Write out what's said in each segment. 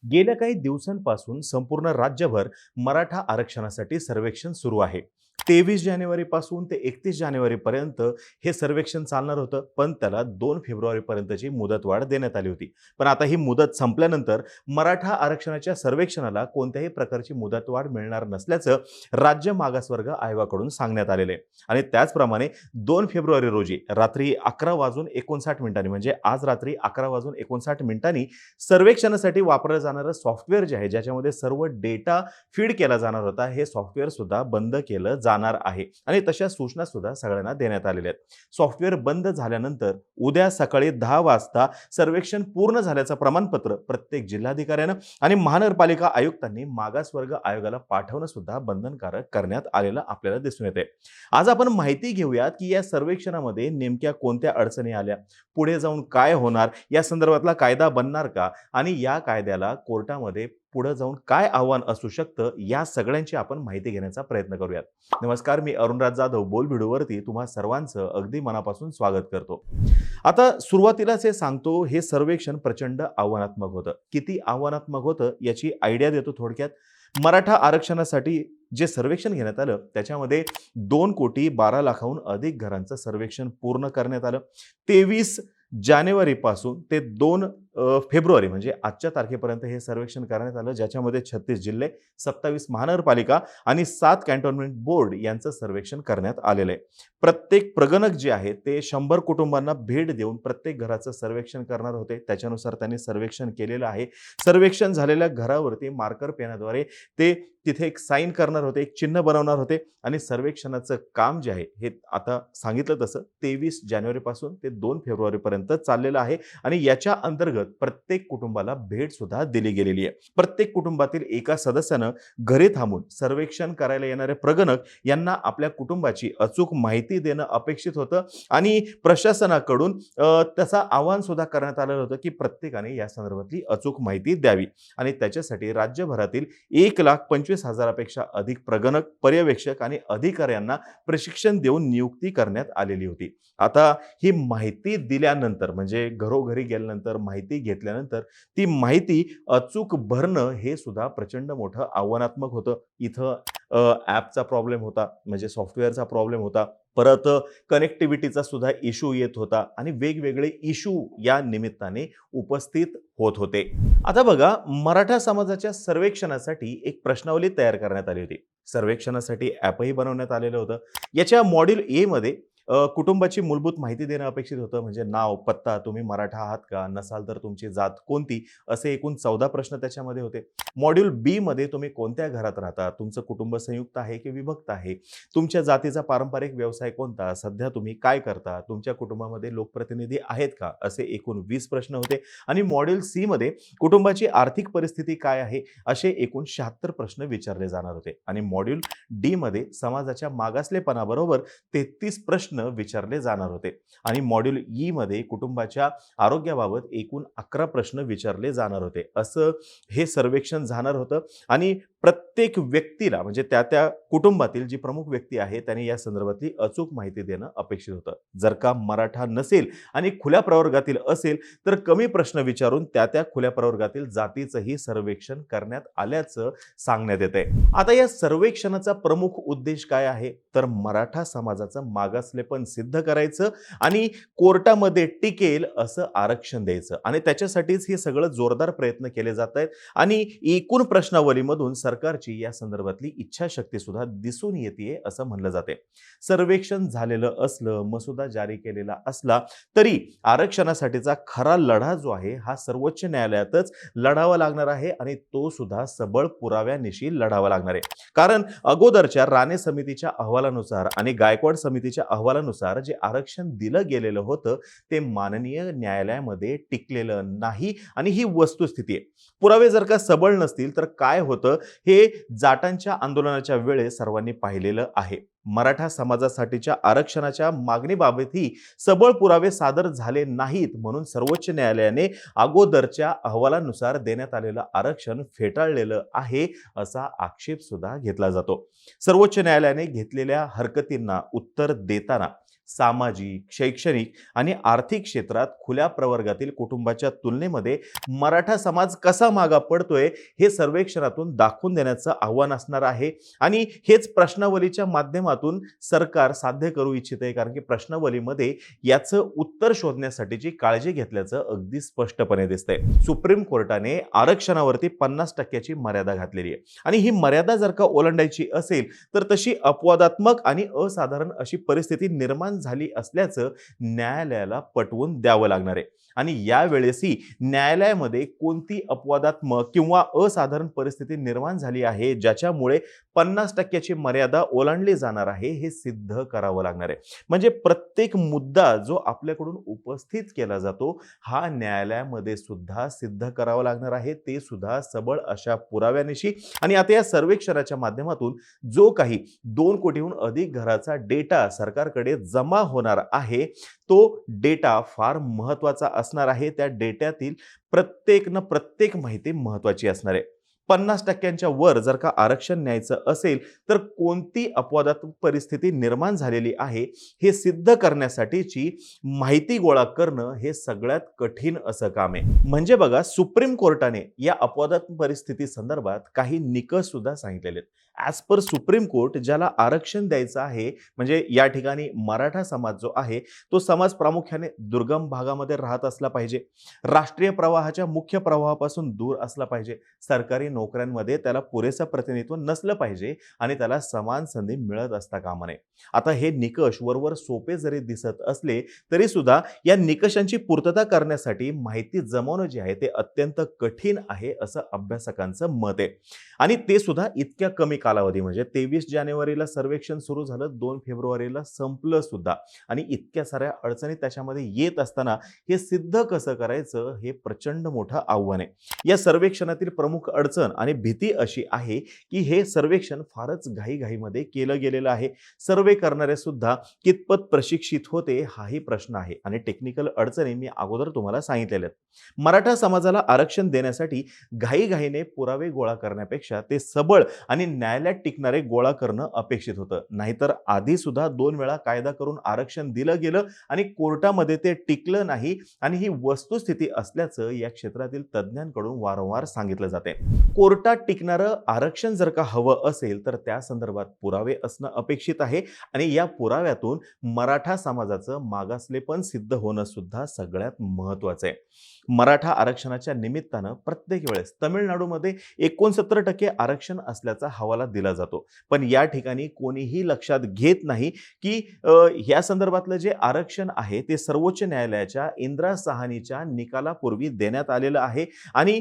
गेल्या काही दिवसांपासून संपूर्ण राज्यभर मराठा आरक्षणासाठी सर्वेक्षण सुरू आहे. 23 जानेवारीपासून ते 31 जानेवारीपर्यंत हे सर्वेक्षण चालणार होतं, पण त्याला 2 फेब्रुवारीपर्यंतची मुदतवाढ देण्यात आली होती. पण आता ही मुदत संपल्यानंतर मराठा आरक्षणाच्या सर्वेक्षणाला कोणत्याही प्रकारची मुदतवाढ मिळणार नसल्याचं राज्य मागासवर्ग आयोगाकडून सांगण्यात आलेलं आहे. आणि त्याचप्रमाणे 2 फेब्रुवारी रोजी रात्री 11:59 म्हणजे आज रात्री 11:59 सर्वेक्षणासाठी वापरलं जाणारं सॉफ्टवेअर जे आहे, ज्याच्यामध्ये सर्व डेटा फीड केला जाणार होता, हे सॉफ्टवेअर सुद्धा बंद केलं जाणार आहे आणि तशा सूचना सुद्धा सगळ्यांना देण्यात आलेल्या आहेत. सॉफ्टवेअर बंद झाल्यानंतर उद्या सकाळी 10 वाजता सर्वेक्षण पूर्ण झाल्याचं प्रमाणपत्र प्रत्येक जिल्हाधिकाऱ्यानं आणि महानगरपालिका आयुक्तांनी मागासवर्ग आयोगाला पाठवणं सुद्धा बंधनकारक करण्यात आलेलं आपल्याला दिसून येते. आज आपण माहिती घेऊयात की या सर्वेक्षणामध्ये नेमक्या कोणत्या अडचणी आल्या, पुढे जाऊन काय होणार, या संदर्भातला कायदा बनणार का आणि या कायद्याला कोर्टामध्ये पुढे जाऊन काय आव्हान असू शकतं, या सगळ्यांची आपण माहिती घेण्याचा प्रयत्न करूयात. नमस्कार, मी अरुणराज जाधव बोल व्हिडिओवरती तुम्हा सर्वांचं अगदी मनापासून स्वागत करतो. आता सुरुवातीलाच हे सांगतो, हे सर्वेक्षण प्रचंड आव्हानात्मक होतं. किती आव्हानात्मक होतं याची आयडिया देतो थोडक्यात. मराठा आरक्षणासाठी जे सर्वेक्षण घेण्यात आलं त्याच्यामध्ये 2,12,00,000हून अधिक घरांचं सर्वेक्षण पूर्ण करण्यात आलं. 23 जानेवारीपासून ते 2 फेब्रुवारी म्हणजे आजच्या तारखेपर्यंत हे सर्वेक्षण करण्यात आलं, ज्याच्यामध्ये 36 जिल्हे, 27 महानगरपालिका आणि 7 कॅन्टोन्मेंट बोर्ड यांचं सर्वेक्षण करण्यात आलेलं आहे. प्रत्येक प्रगणक जे आहे ते 100 कुटुंबांना भेट देऊन प्रत्येक घराचं सर्वेक्षण करणार होते. त्याच्यानुसार त्यांनी सर्वेक्षण केलेलं आहे. सर्वेक्षण झालेल्या घरावरती मार्कर पेनाद्वारे ते तिथे एक साईन करणार होते, एक चिन्ह बनवणार होते आणि सर्वेक्षणाचं काम जे आहे हे आता सांगितलं तसं 23 जानेवारीपासून ते 2 फेब्रुवारीपर्यंत चाललेलं आहे आणि याच्या अंतर्गत प्रत्येक कुटुंबाला भेट सुद्धा दिली गेलेली आहे. प्रत्येक कुटुंबातील एका सदस्यानं घरी थांबून सर्वेक्षण करायला येणारे प्रगणक यांना आपल्या कुटुंबाची अचूक माहिती देणं अपेक्षित होतं आणि प्रशासनाकडून त्याचा आवाहन सुद्धा करण्यात आलेलं होतं की प्रत्येकाने या संदर्भातली अचूक माहिती द्यावी आणि त्याच्यासाठी राज्यभरातील 1,25,000पेक्षा अधिक प्रगणक, पर्यवेक्षक आणि अधिकाऱ्यांना प्रशिक्षण देऊन नियुक्ती करण्यात आलेली होती. आता ही माहिती दिल्यानंतर म्हणजे घरोघरी गेल्यानंतर माहिती घेतल्यानंतर ती माहिती अचूक भरणं हे सुद्धा प्रचंड मोठं आव्हानात्मक होतं. इथं ॲपचा प्रॉब्लेम होता, म्हणजे सॉफ्टवेअरचा प्रॉब्लेम होता. परत कनेक्टिव्हिटीचा सुद्धा इश्यू येत होता आणि वेगवेगळे इश्यू या निमित्ताने उपस्थित होत होते. आता बघा, मराठा समाजाच्या सर्वेक्षणासाठी एक प्रश्नावली तयार करण्यात आली होती. सर्वेक्षणासाठी ॲपही बनवण्यात आलेलं होतं. याच्या मॉड्यूल ए मध्ये कुटुंबाची मूलभूत माहिती देणं अपेक्षित होतं, म्हणजे नाव, पत्ता, तुम्ही मराठा आहात का, नसाल तर तुमची जात कोणती, असे एकूण 14 प्रश्न त्याच्यामध्ये होते. मॉड्यूल बी मध्ये तुम्ही कोणत्या घरात राहता, तुमचं कुटुंब संयुक्त आहे की विभक्त आहे, तुमच्या जातीचा पारंपरिक व्यवसाय कोणता, सध्या तुम्ही काय करता, तुमच्या कुटुंबामध्ये लोकप्रतिनिधी आहेत का, असे एकूण 20 प्रश्न होते. आणि मॉड्यूल सी मध्ये कुटुंबाची आर्थिक परिस्थिती काय आहे, असे एकूण 76 प्रश्न विचारले जाणार होते. आणि मॉड्यूल डी मध्ये समाजाच्या मागासलेपणाबरोबर 33 प्रश्न विचारले जाणार होते. आणि मॉड्यूल ई मध्ये कुटुंबाच्या आरोग्याबाबत एकूण 11 प्रश्न विचारले जाणार होते. असं हे सर्वेक्षण जाणार होतं आणि प्रत्येक व्यक्तीला म्हणजे त्या कुटुंबातील जी प्रमुख व्यक्ती आहे त्याने या संदर्भातली अचूक माहिती देणं अपेक्षित होतं. जर का मराठा नसेल आणि खुल्या प्रवर्गातील असेल तर कमी प्रश्न विचारून त्या खुल्या प्रवर्गातील जातीचंही सर्वेक्षण करण्यात आल्याचं सांगण्यात येते. आता या सर्वेक्षणाचा प्रमुख उद्देश काय आहे, तर मराठा समाजाचं मागासलेपण सिद्ध करायचं आणि कोर्टामध्ये टिकेल असं आरक्षण द्यायचं आणि त्याच्यासाठीच हे सगळं जोरदार प्रयत्न केले जात आहेत. आणि एकूण प्रश्नावलीमधून सरकारची या संदर्भातली इच्छाशक्ती सुद्धा दिसून येते असं म्हणलं जाते. सर्वेक्षण झालेलं असलं, मसुदा जारी केलेला असला तरी आरक्षणासाठीचा खरा लढा जो आहे हा सर्वोच्च न्यायालयातच लढावा लागणार आहे आणि तो सुद्धा सबळ पुराव्यानिशी लढावा लागणार आहे. कारण अगोदरच्या राणे समितीच्या अहवालानुसार आणि गायकवाड समितीच्या अहवालानुसार जे आरक्षण दिलं गेलेलं होतं ते माननीय न्यायालयामध्ये टिकलेलं नाही आणि ही वस्तुस्थिती आहे. पुरावे जर का सबळ नसतील तर काय होतं हे जाटांच्या आंदोलनाच्या वेळेस सर्वांनी पाहिलेलं आहे. मराठा समाजासाठीच्या आरक्षणाच्या मागणीबाबतही सबळ पुरावे सादर झाले नाहीत म्हणून सर्वोच्च न्यायालयाने अगोदरच्या अहवालानुसार देण्यात आलेलं आरक्षण फेटाळलेलं आहे असा आक्षेप सुद्धा घेतला जातो. सर्वोच्च न्यायालयाने घेतलेल्या हरकतींना उत्तर देताना सामाजिक, शैक्षणिक आणि आर्थिक क्षेत्रात खुल्या प्रवर्गातील कुटुंबाच्या तुलनेमध्ये मराठा समाज कसा मागा पडतोय हे सर्वेक्षणातून दाखवून देण्याचं आव्हान असणार आहे. आणि हेच प्रश्नावलीच्या माध्यमातून सरकार साध्य करू इच्छिते, कारण की प्रश्नावलीमध्ये याचं उत्तर शोधण्यासाठीची काळजी घेतल्याचं अगदी स्पष्टपणे दिसतंय. सुप्रीम कोर्टाने आरक्षणावरती 50% मर्यादा घातलेली आहे आणि ही मर्यादा जर का ओलांडायची असेल तर तशी अपवादात्मक आणि असाधारण अशी परिस्थिती निर्माण झाली असल्याचं न्यायालयाला पटवून द्यावं लागणार आहे. आणि यावेळेसही न्यायालयामध्ये कोणती अपवादात्मक किंवा असाधारण परिस्थिती निर्माण झाली आहे ज्याच्यामुळे 50% मर्यादा ओलांडली जाणार आहे हे सिद्ध करावं लागणार आहे. म्हणजे प्रत्येक मुद्दा जो आपल्याकडून उपस्थित केला जातो हा न्यायालयामध्ये सुद्धा सिद्ध करावा लागणार आहे, ते सुद्धा सबळ अशा पुराव्यानिशी. आणि आता या सर्वेक्षणाच्या माध्यमातून जो काही 2 कोटीहून अधिक घराचा डेटा सरकारकडे जमा होणार आहे तो डेटा फार महत्वाचा असणार आहे. त्या डेट्यातील प्रत्येक माहिती महत्वाची असणार आहे. 50% वर जर का आरक्षण न्यायचं असेल तर कोणती अपवादात्मक परिस्थिती निर्माण झालेली आहे हे सिद्ध करण्यासाठीची माहिती गोळा करणं हे सगळ्यात कठीण असं काम आहे. म्हणजे बघा, सुप्रीम कोर्टाने या अपवादात्मक परिस्थिती संदर्भात काही निकष सुद्धा सांगितलेले आहेत. ॲज पर सुप्रीम कोर्ट ज्याला आरक्षण द्यायचं आहे, म्हणजे या ठिकाणी मराठा समाज जो आहे तो समाज प्रामुख्याने दुर्गम भागामध्ये राहत असला पाहिजे, राष्ट्रीय प्रवाहाच्या मुख्य प्रवाहापासून दूर असला पाहिजे, सरकारी नोकऱ्यांमध्ये त्याला पुरेसं प्रतिनिधित्व नसलं पाहिजे आणि त्याला समान संधी मिळत असता कामा नये. आता हे निकष वरवर सोपे जरी दिसत असले तरी सुद्धा या निकषांची पूर्तता करण्यासाठी माहिती जमवणं जे आहे ते अत्यंत कठीण आहे असं अभ्यासकांचं मत आहे. आणि ते सुद्धा इतक्या कमी कालावधी, म्हणजे 23 जानेवारीला सर्वेक्षण सुरू झालं, 2 फेब्रुवारीला संपलं सुद्धा, आणि इतक्या साऱ्या अडचणी त्याच्यामध्ये येत असताना हे सिद्ध कसं करायचं हे प्रचंड मोठं आव्हान आहे. या सर्वेक्षणातील प्रमुख अडचण आणि भीती अशी आहे की हे सर्वेक्षण फारच घाईघाईमध्ये केलं गेलेलं आहे. सर्वे करणारे सुद्धा कितपत प्रशिक्षित होते हाही प्रश्न आहे. आणि टेक्निकल अडचणी मी अगोदर तुम्हाला सांगितलेल्या आहेत. मराठा समाजाला आरक्षण देण्यासाठी घाईघाईने पुरावे गोळा करण्यापेक्षा ते सबळ आणि न्यायालयात टिकणारे गोळा करणं अपेक्षित होतं. नाहीतर आधी सुद्धा 2 वेळा कायदा करून आरक्षण दिलं गेलं आणि कोर्टामध्ये ते टिकलं नाही, आणि ही वस्तुस्थिती असल्याचं या क्षेत्रातील तज्ज्ञांकडून वारंवार सांगितलं जाते. कोर्टात टिकणारं आरक्षण जर का हवं असेल तर त्या संदर्भात पुरावे असणं अपेक्षित आहे, आणि या पुराव्यातून मराठा समाजाचं मागासलेपण सिद्ध होणं सुद्धा सगळ्यात महत्वाचं आहे. मराठा आरक्षणाच्या निमित्तानं प्रत्येक वेळेस तमिळनाडूमध्ये 69% आरक्षण असल्याचा हवाला दिला जातो, पण या ठिकाणी कोणीही लक्षात घेत नाही की या संदर्भातलं जे आरक्षण आहे ते सर्वोच्च न्यायालयाच्या इंदिरा साहनीच्या निकालापूर्वी देण्यात आलेलं आहे. आणि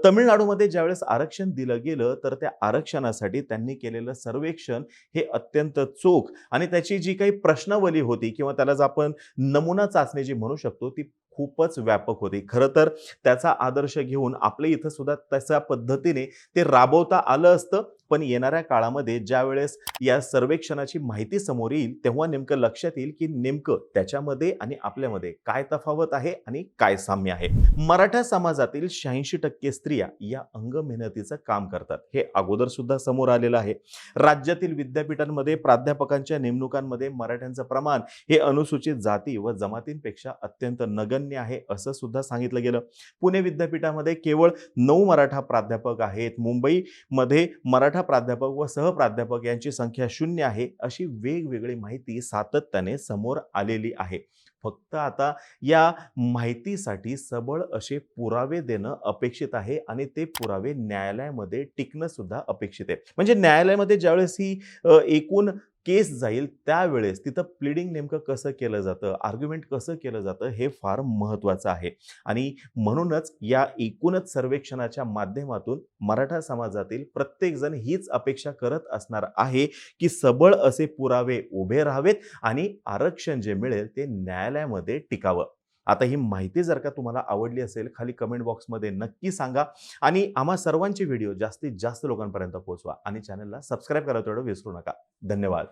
तमिळनाडूमध्ये ज्यावेळेस आरक्षण दिलं गेलं तर त्या आरक्षणासाठी त्यांनी केलेलं सर्वेक्षण हे अत्यंत चोख, आणि त्याची जी काही प्रश्नावली होती किंवा त्याला आपण नमुना चाचणी जी म्हणू शकतो ती खूपच व्यापक होती. खरं तर त्याचा आदर्श घेऊन आपल्या इथं सुद्धा तशा पद्धतीने ते राबवता आलं असतं, पण येणाऱ्या काळामध्ये ज्यावेळेस या सर्वेक्षणाची माहिती समोर येईल तेव्हा नेमकं लक्षात येईल की नेमकं त्याच्यामध्ये आणि आपल्यामध्ये काय तफावत आहे आणि काय साम्य आहे. मराठा समाजातील 86% स्त्रिया या अंग मेहनतीचं काम करतात, हे अगोदर सुद्धा समोर आलेलं आहे. राज्यातील विद्यापीठांमध्ये प्राध्यापकांच्या नेमणुकांमध्ये मराठ्यांचं प्रमाण हे अनुसूचित जाती व जमातींपेक्षा अत्यंत नगण्य आहे असं सुद्धा सांगितलं गेलं. पुणे विद्यापीठामध्ये केवळ 9 मराठा प्राध्यापक आहेत. मुंबईमध्ये मराठा प्राध्यापक व सहप्राध्यापक यांची संख्या 0 आहे. अशी वेगवेगळी माहिती सातत्याने समोर आलेली आहे. फक्त आता या माहितीसाठी सबळ असे पुरावे देणं अपेक्षित आहे, आणि ते पुरावे न्यायालयामध्ये टिकणं सुद्धा अपेक्षित आहे. म्हणजे न्यायालयामध्ये ज्यावेळेस ही एकूण केस जाईल त्यावेळेस तिथं प्लीडिंग नेमकं कसं केलं जातं, आर्ग्युमेंट कसं केलं जातं हे फार महत्त्वाचं आहे. आणि म्हणूनच या एकूणच सर्वेक्षणाच्या माध्यमातून मराठा समाजातील प्रत्येकजण हीच अपेक्षा करत असणार आहे की सबळ असे पुरावे उभे राहावेत आणि आरक्षण जे मिळेल ते न्यायालयामध्ये टिकावं. आता ही माहिती जर का तुम्हाला आवडली असेल खाली कमेंट बॉक्समध्ये नक्की सांगा, आणि आम्हा सर्वांचे व्हिडिओ जास्तीत जास्त लोकांपर्यंत पोहोचवा, आणि चॅनलला सबस्क्राईब करायला तेवढं विसरू नका. धन्यवाद.